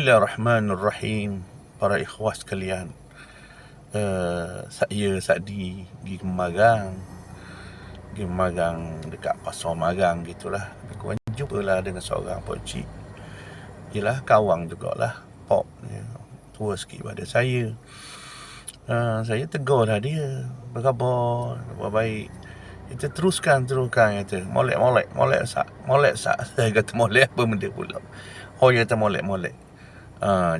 Bismillahirrahmanirrahim. Para ikhwah sekalian, saya Sa'di pergi magang dekat Pasar Marang gitulah. Aku jumpalah dengan seorang pakcik. Yelah, kawan jugalah. Pok dia tua sikit pada saya. Saya tegur lah dia. Apa khabar? Buat baik. Kita teruskan kata. Molek sak. Saya kata molek apa benda pula. Oh, dia kata molek.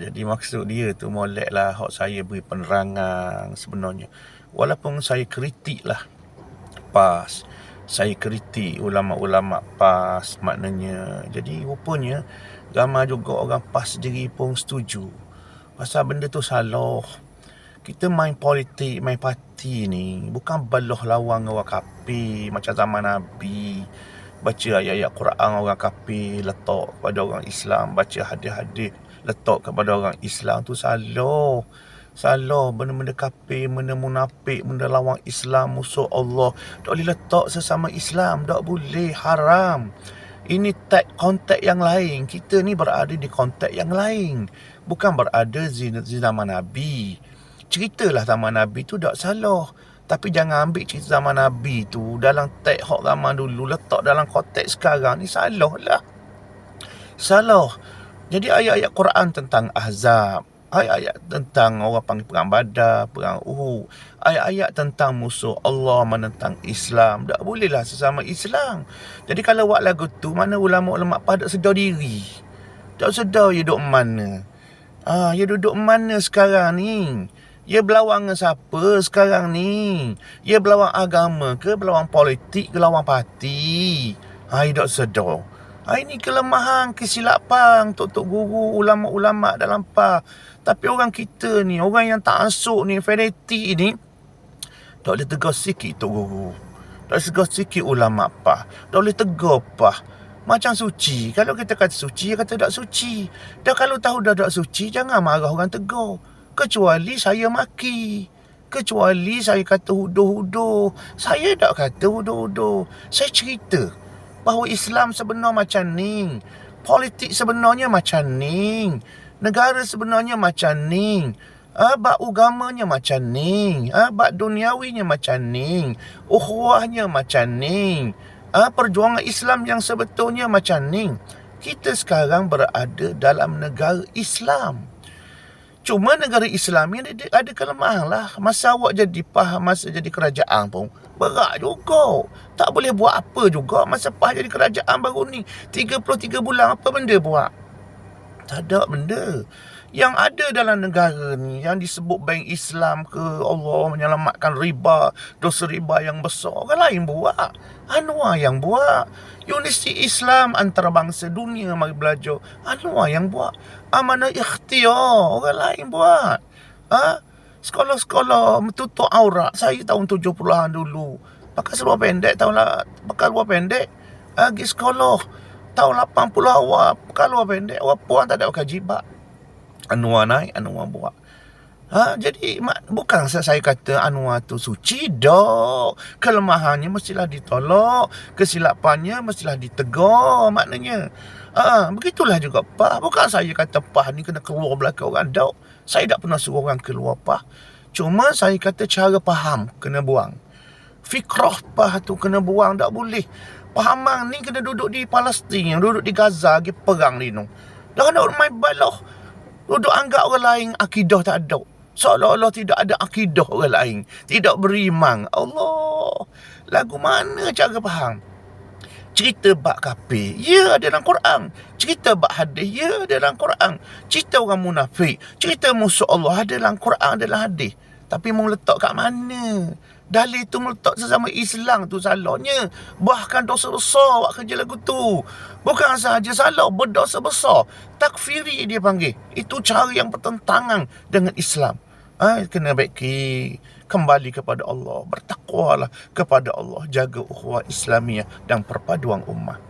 Jadi maksud dia tu molek lah hak saya beri penerangan sebenarnya. Walaupun saya kritik lah PAS, saya kritik ulama-ulama PAS maknanya. Jadi rupanya ramai juga orang PAS sendiri pun setuju. Pasal benda tu salah. Kita main politik, main parti ni bukan belah lawan orang kafir macam zaman Nabi. Baca ayat-ayat Quran orang kafir letak kepada orang Islam, baca hadis-hadis letak kepada orang Islam, tu salah. Benda-benda kafir, benda munafik, benda lawan Islam, musuh Allah, tak boleh letak sesama Islam, tak boleh, haram. Ini konteks yang lain. Kita ni berada di konteks yang lain, bukan berada di zaman Nabi. Ceritalah zaman Nabi tu tak salah, tapi jangan ambil cerita zaman Nabi tu dalam teks hak zaman dulu letak dalam konteks sekarang ni, salah. Jadi ayat-ayat Quran tentang Ahzab, ayat-ayat tentang orang panggil perang Badar, perang Uhud, ayat-ayat tentang musuh Allah menentang Islam, tak bolehlah sesama Islam. Jadi kalau buat lagu tu, mana ulama-ulama pada sedar diri? Tak sedar dia duduk mana? Dia duduk mana sekarang ni? Dia berlawan dengan siapa sekarang ni? Dia berlawan agama ke, berlawan politik ke, berlawan parti? Dia tak sedar. Ini kelemahan, kesilapan tok-tok guru, ulama-ulama dalam PAS. Tapi orang kita ni, orang yang tak masuk ni, fanatik ni, tak boleh tegur sikit tok guru, tak boleh tegur sikit ulama PAS, tak boleh tegur PAS. Macam suci, kalau kita kata suci, dia kata tak suci. Dan kalau tahu dah tak suci, jangan marah orang tegur. Kecuali saya maki, kecuali saya kata huduh-huduh. Saya tak kata huduh-huduh. Saya cerita bahawa Islam sebenar macam ni, politik sebenarnya macam ni, negara sebenarnya macam ni, bab agamanya macam ni, bab duniawinya macam ni, ukhuwahnya macam ni, perjuangan Islam yang sebetulnya macam ni. Kita sekarang berada dalam negara Islam. Cuma negara Islam ni ada kelemahan lah. Masa awak jadi PAS, masa jadi kerajaan pun berat juga. Tak boleh buat apa juga masa PAS jadi kerajaan baru ni. 33 bulan apa benda buat? Tak ada benda. Yang ada dalam negara ni, yang disebut bank Islam ke, Allah menyelamatkan riba, dosa riba yang besar, orang lain buat. Anwar yang buat. Universiti Islam antarabangsa dunia mari belajar, Anwar yang buat. Amanah ikhtiar, orang lain buat. Sekolah-sekolah menutup aurat, saya tahun 70-an dulu pakai seluar pendek, pakai luar pendek. Pergi sekolah tahun 80 awal pakai luar pendek, orang puan tak ada pakai jilbab. Anwar naik, Anwar buat. Jadi bukan saya kata Anwar tu suci, dak. Kelemahannya mestilah ditolak, kesilapannya mestilah ditegur maknanya. Begitulah juga PAS. Bukan saya kata PAS ni kena keluar belakang orang, dak. Saya tak pernah suruh orang keluar PAS. Cuma saya kata cara faham kena buang. Fikrah PAS tu kena buang, tak boleh. Pahaman ni kena duduk di Palestin, duduk di Gaza, pergi perang ni no. Dah nak main balah. Duduk anggap orang lain akidah tak ada. Seolah-olah tidak ada akidah orang lain, tidak beriman. Allah, lagu mana cara faham? Cerita bab kafir, ya ada dalam Quran. Cerita bab hadis, ya ada dalam Quran. Cerita orang munafik, cerita musuh Allah, ada dalam Quran, ada dalam hadis. Tapi mau letak kat mana? Dalil tu meletak sesama Islam tu salahnya. Bahkan dosa besar buat kerja lagu tu. Bukan sahaja salah, berdosa besar. Takfiri dia panggil. Itu cara yang bertentangan dengan Islam. Kena baiki, kembali kepada Allah. Bertakwalah kepada Allah. Jaga ukhuwah Islamiyah dan perpaduan ummah.